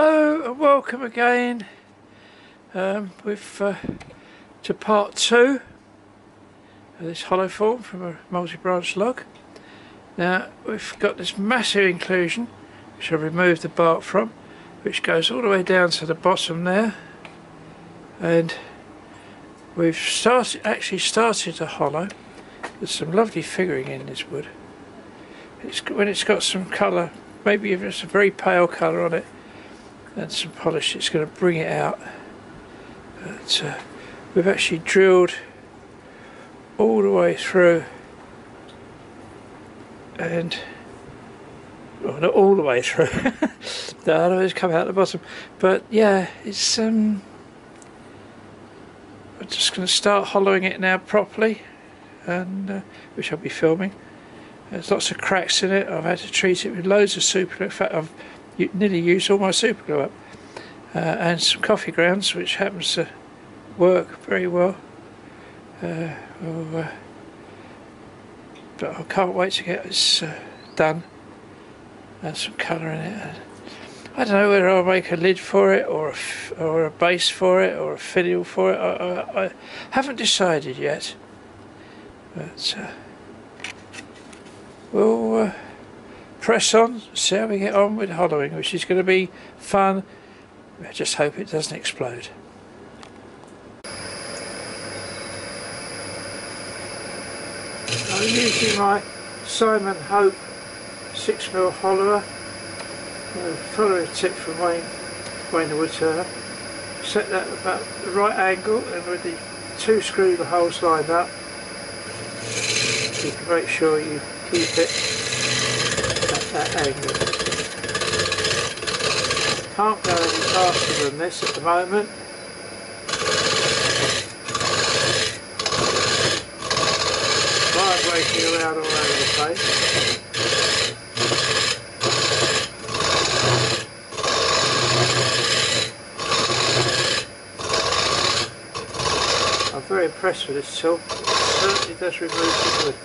Hello and welcome again to part 2 of this hollow form from a multi-branch log. Now we've got this massive inclusion which I've removed the bark from, which goes all the way down to the bottom there, and we've actually started a hollow with some lovely figuring in this wood. When it's got some colour, maybe if it's a very pale colour on it and some polish, it's going to bring it out. But we've actually drilled all the way through, and well, not all the way through. No, it's come out the bottom. But yeah, it's I'm just going to start hollowing it now properly, and which I'll be filming. There's lots of cracks in it. I've had to treat it with loads of super glue. In fact, I've nearly used all my super glue up, and some coffee grounds, which happens to work very well. But I can't wait to get this done, and some colour in it. I don't know whether I'll make a lid for it, or a base for it, or a finial for it. I haven't decided yet, but we'll press on, see how we get on with hollowing, which is going to be fun. I just hope it doesn't explode. I'm using my Simon Hope 6mm hollower. Follow a tip from Wayne the Woodturner. Set that about the right angle, and with the 2 screw holes lined up, you can make sure you keep it at that angle. Can't go any faster than this at the moment. Vibrating around all over the place. I'm very impressed with this tool. It certainly does remove the wood.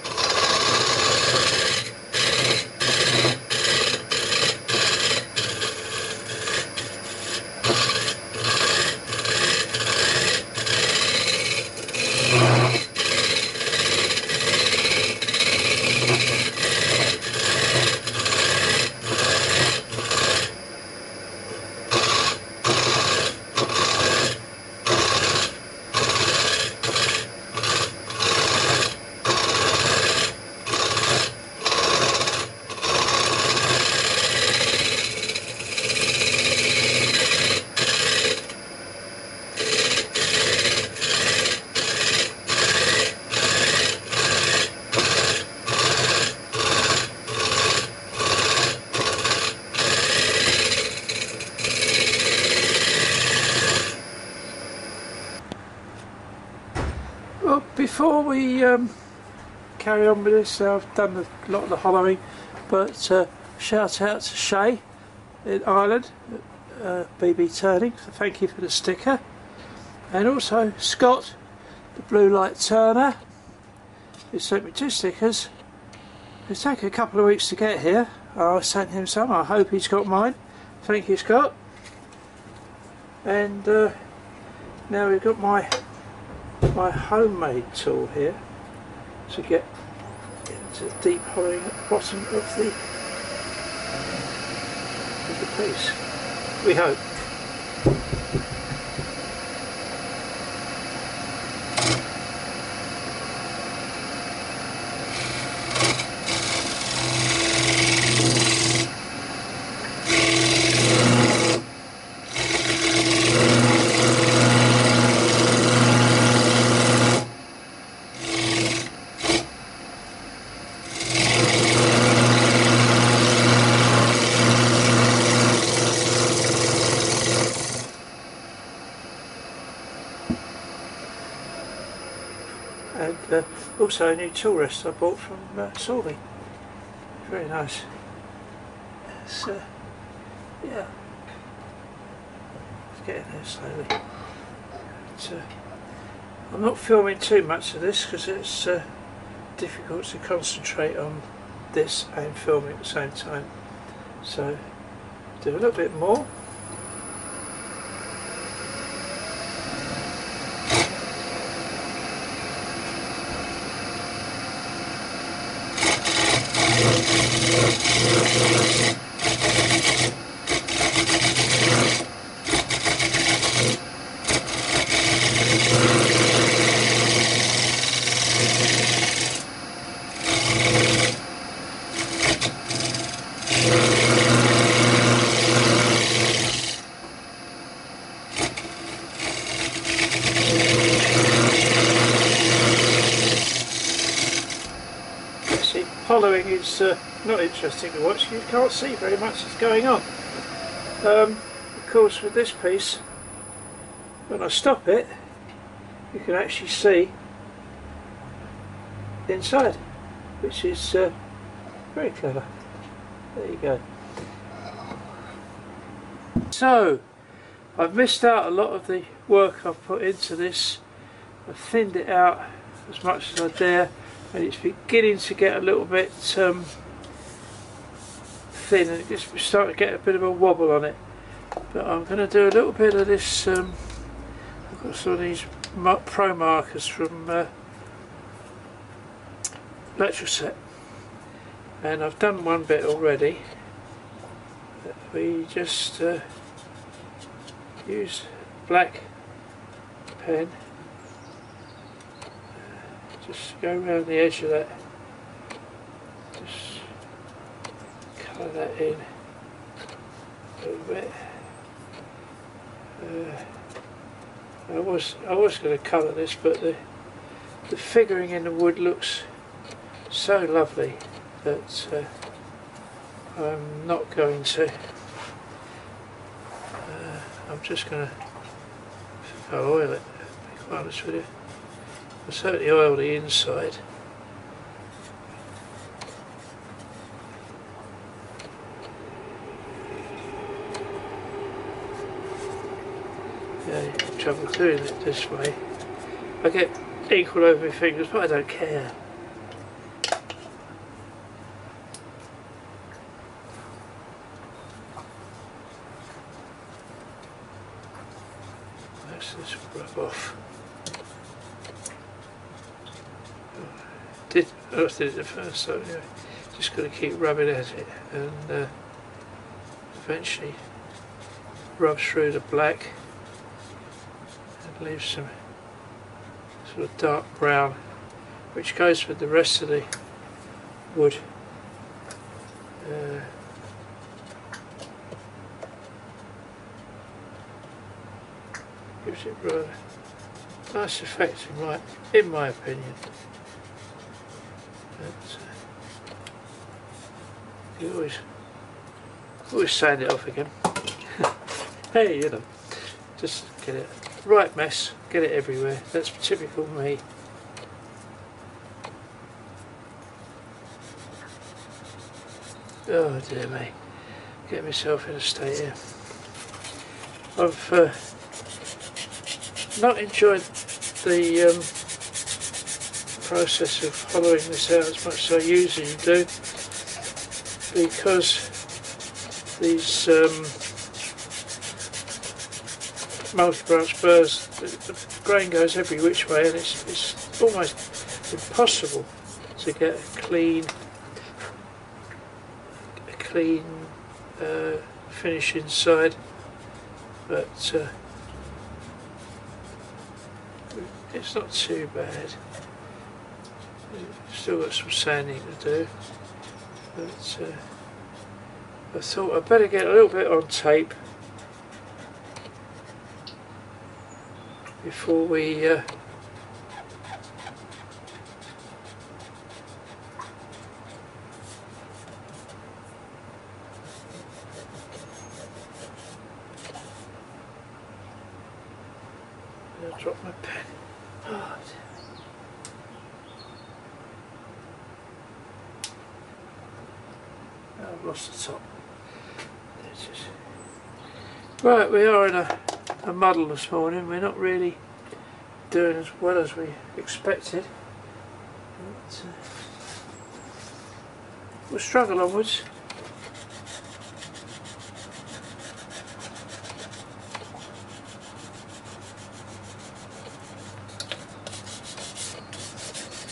Well, before we carry on with this, I've done a lot of the hollowing, but shout out to Shay in Ireland, BB Turning, so thank you for the sticker, and also Scott, the Blue Light Turner, who sent me 2 stickers. It's taken a couple of weeks to get here. I sent him some. I hope he's got mine. Thank you, Scott. And now we've got my homemade tool here to get into deep hollowing at the bottom of the piece, we hope. And also a new tool rest I bought from Sorby. Very nice. So yeah, it's getting there slowly. But, I'm not filming too much of this because it's difficult to concentrate on this and filming at the same time. So do a little bit more. Hollowing is not interesting to watch. You can't see very much that's going on. Of course, with this piece, when I stop it, you can actually see the inside, which is very clever. There you go. So, I've missed out a lot of the work I've put into this. I've thinned it out as much as I dare, and it's beginning to get a little bit thin, and it's starting to get a bit of a wobble on it. But I'm going to do a little bit of this. I've got some of these pro markers from Electroset, and I've done one bit already. We just use black pen. Just go around the edge of that, just colour that in a little bit. I was going to colour this, but the figuring in the wood looks so lovely that I'm not going to. I'm just going to oil it, to be quite honest with you. I'll certainly oil the inside. Yeah, you have trouble doing it this way. I get equal over my fingers, but I don't care. Let's just rub off. I did it the first time, anyway. Just got to keep rubbing at it, and eventually rub through the black and leave some sort of dark brown, which goes with the rest of the wood. Gives it rather nice effect in my opinion. But, you always sand it off again. Hey, you know, just get it right mess, get it everywhere. That's typical me. Oh dear me, get myself in a state here. I've not enjoyed the process of hollowing this out as much as I usually do, because these multi-branch burrs, the grain goes every which way, and it's almost impossible to get a clean finish inside. But it's not too bad. Still got some sanding to do, but I thought I'd better get a little bit on tape before we I'll drop my pen. Oh, I've lost the top. There it is. Right, we are in a muddle this morning. We're not really doing as well as we expected. But, we'll struggle onwards.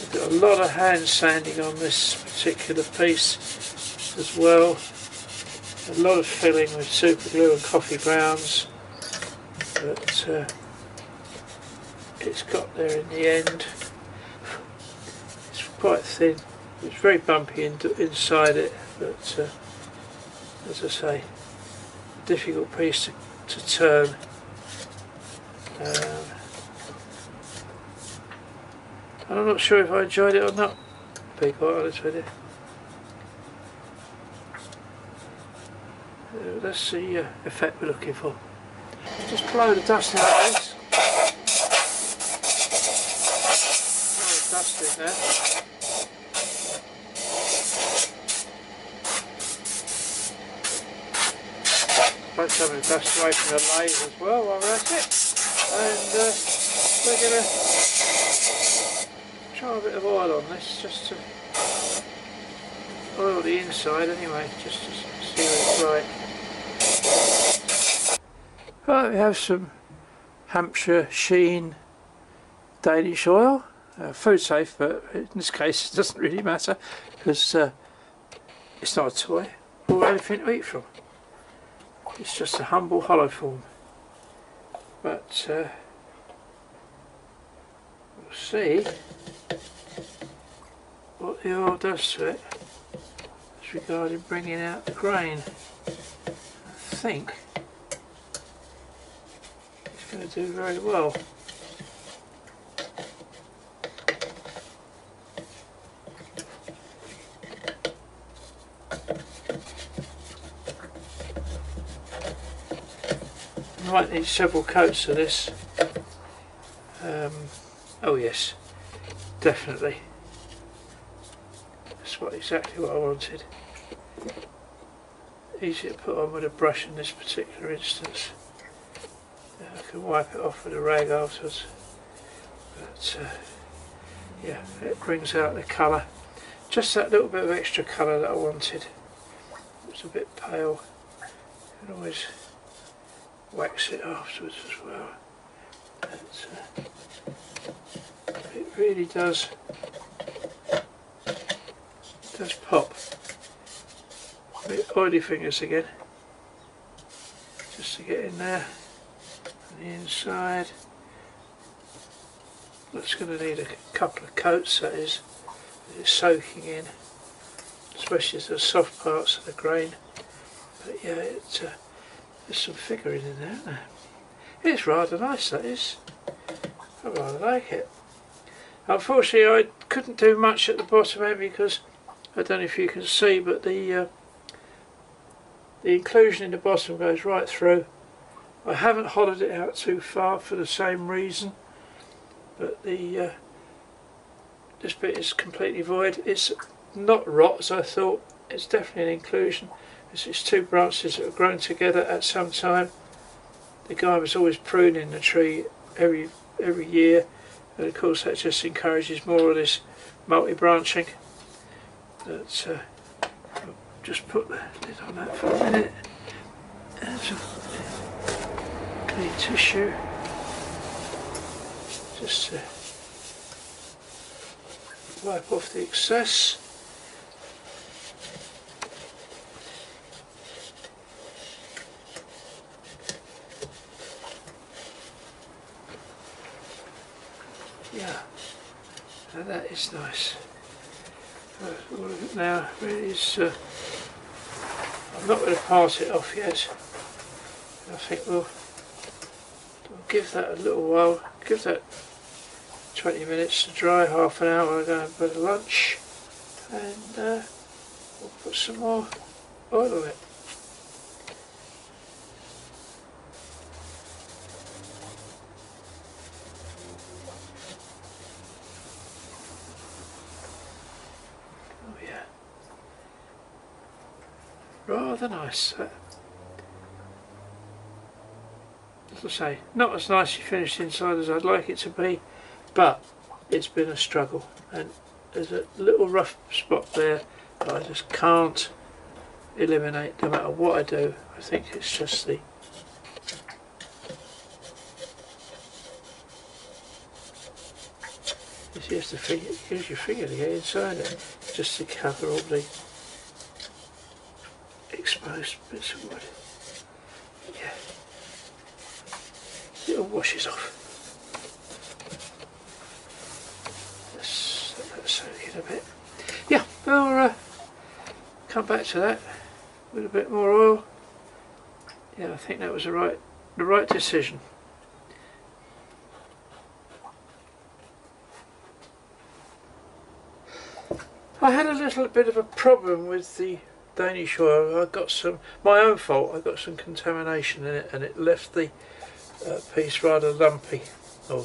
We've got a lot of hand sanding on this particular piece. as well. A lot of filling with super glue and coffee grounds, but it's got there in the end. It's quite thin. It's very bumpy inside it, but as I say, a difficult piece to turn. And I'm not sure if I enjoyed it or not, to be quite honest with you. That's the effect we're looking for. Just blow the dust out of this. A lot of dust in there. Blow some of the dust away from the lathe as well while we're at it. And we're going to try a bit of oil on this, just to oil the inside anyway, just to see what it's like. Right, we have some Hampshire Sheen Danish oil, food safe, but in this case it doesn't really matter because it's not a toy or anything to eat from. It's just a humble hollow form, but we'll see what the oil does to it as regarding bringing out the grain. I think it's going to do very well. I might need several coats of this. Oh yes, definitely. That's exactly what I wanted. Easy to put on with a brush in this particular instance. I can wipe it off with a rag afterwards. But yeah, it brings out the colour. Just that little bit of extra colour that I wanted. It's a bit pale. You can always wax it afterwards as well. But, it really does pop. A bit oily fingers again, just to get in there on the inside. That's going to need a couple of coats, that is. It's soaking in, especially the soft parts of the grain. But yeah, there's some figuring in there, isn't there? It's rather nice, that is. I rather like it. Unfortunately, I couldn't do much at the bottom end because I don't know if you can see, but the inclusion in the bottom goes right through. I haven't hollowed it out too far for the same reason, but this bit is completely void. It's not rot as I thought. It's definitely an inclusion. It's two branches that have grown together at some time. The guy was always pruning the tree every year, and of course that just encourages more of this multi-branching. But I'll just put the lid on that for a minute. And some clean tissue, just to wipe off the excess. Yeah, now that is nice. All of it now really is. I'm not going to pass it off yet. I think we'll give that a little while. Give that 20 minutes to dry, half an hour. We're going to have a bit of lunch, and we'll put some more oil on it. Rather nice. As I say, not as nicely finished inside as I'd like it to be, but it's been a struggle, and there's a little rough spot there that I just can't eliminate no matter what I do. I think it's just the use your finger to get inside it, just to cover all the exposed bits of wood. Yeah, it all washes off. Let's let that soak in a bit. Yeah, we'll come back to that with a bit more oil. Yeah, I think that was the right decision. I had a little bit of a problem with the Danish oil. I got some, my own fault, I got some contamination in it and it left the piece rather lumpy or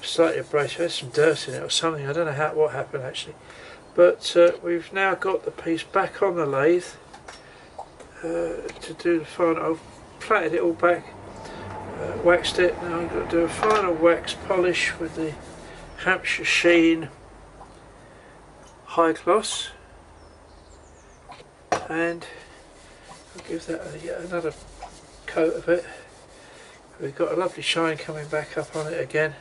slightly abrasive. There's some dirt in it or something, I don't know what happened actually. But we've now got the piece back on the lathe to do the final. I've platted it all back, waxed it. Now I've got to do a final wax polish with the Hampshire Sheen high gloss, and I'll give that yet another coat of it. We've got a lovely shine coming back up on it again,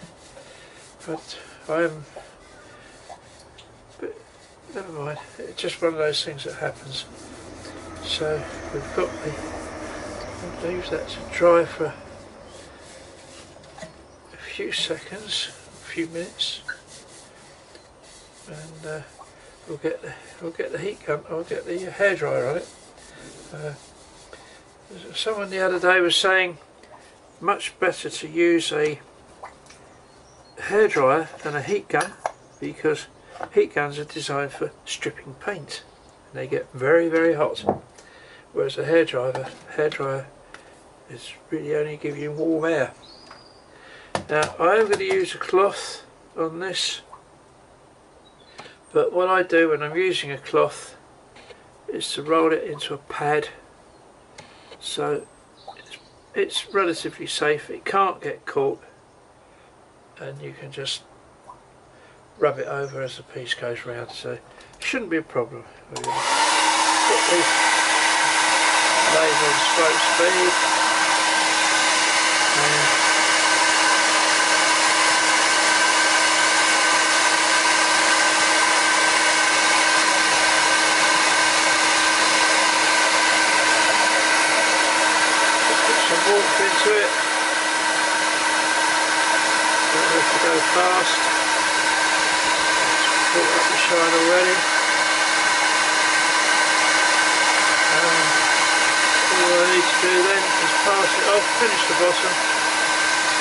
but never mind, it's just one of those things that happens. So we've got I'll leave that to dry for a few seconds, a few minutes, and we'll get the heat gun, I'll get the hairdryer on it. Someone the other day was saying much better to use a hairdryer than a heat gun, because heat guns are designed for stripping paint and they get very, very hot, whereas a hairdryer is really only giving you warm air. Now I am going to use a cloth on this, but what I do when I'm using a cloth is to roll it into a pad, so it's relatively safe, it can't get caught, and you can just rub it over as the piece goes round, so it shouldn't be a problem. We're going to put the lathe on stroke speed, and warmth into it. Don't have to go fast. It's brought up the shine already. All I need to do then is pass it off, finish the bottom,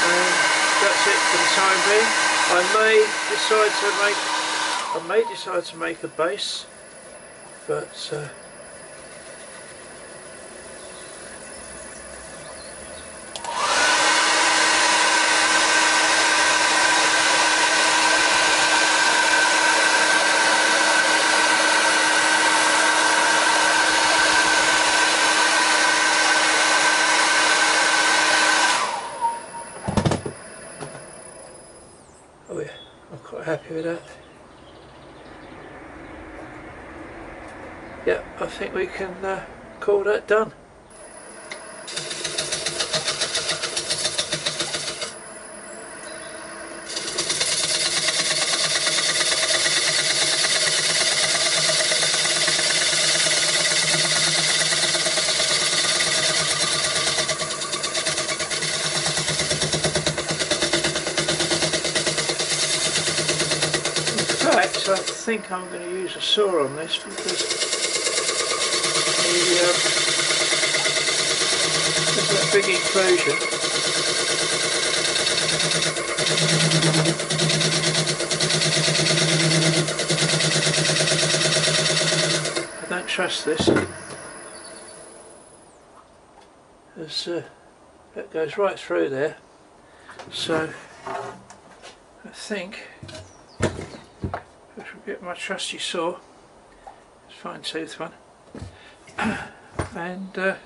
and that's it for the time being. I may decide to make a base, but oh yeah, I'm quite happy with that. Yeah, I think we can call that done. I think I'm going to use a saw on this because there's that big inclusion. I don't trust this, as that goes right through there, so I think get my trusty saw, it's a fine tooth one, and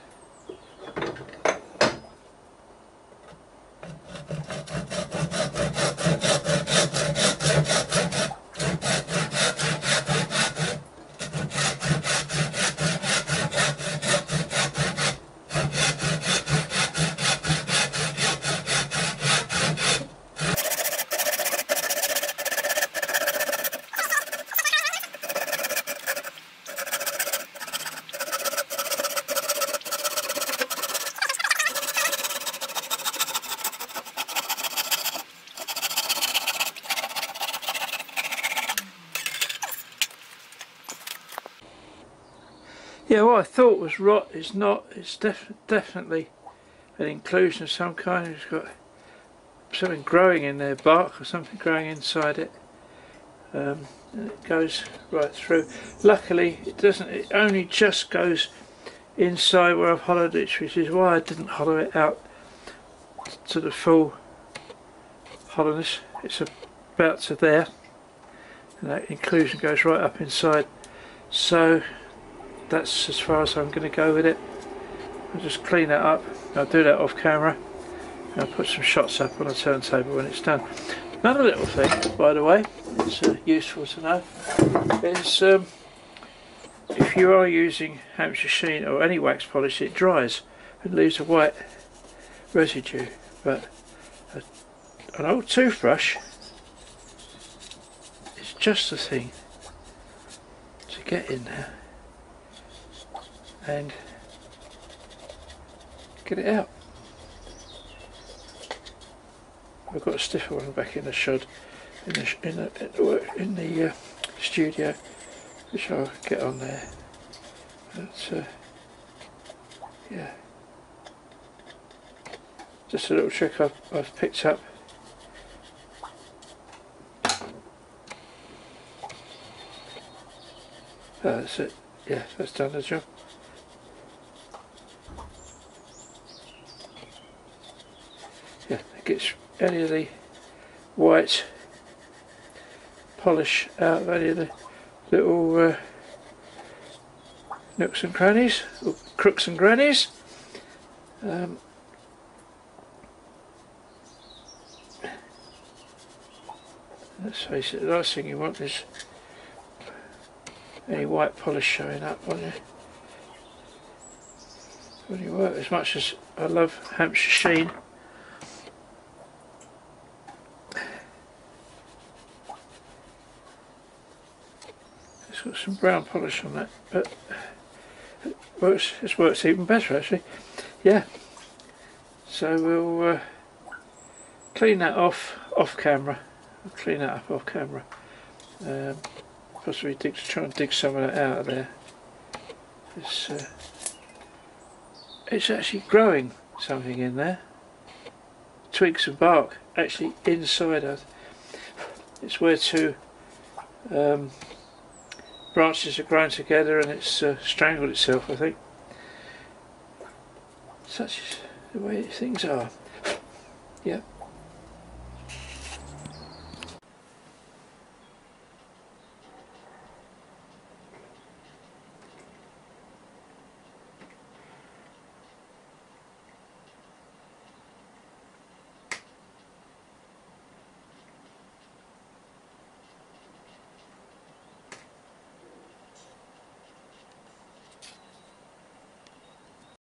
Yeah, what I thought was rot is not. It's definitely an inclusion of some kind. It's got something growing in there, bark or something growing inside it. And it goes right through. Luckily it doesn't, it only just goes inside where I've hollowed it, which is why I didn't hollow it out to the full hollowness. It's about to there, and that inclusion goes right up inside, so that's as far as I'm going to go with it. I'll just clean that up. I'll do that off camera. I'll put some shots up on a turntable when it's done. Another little thing, by the way, it's useful to know, is if you are using Hampshire sheen or any wax polish, it dries and leaves a white residue, but an old toothbrush is just the thing to get in there and get it out. I've got a stiffer one back in the shed in the studio, which I'll get on there. But yeah, just a little trick I've picked up. That's it. Yeah, that's done the job. Yeah, it gets any of the white polish out of any of the little nooks and crannies, or crooks and grannies. Let's face it, the last thing you want is any white polish showing up on your work. As much as I love Hampshire sheen, it's got some brown polish on that, but it works even better actually. Yeah, so we'll clean that off camera. I'll clean that up off camera. Possibly try and dig some of that out of there. It's actually growing something in there. Twigs and bark actually inside of. It's where two branches have grown together and it's strangled itself, I think. Such is the way things are. Yeah.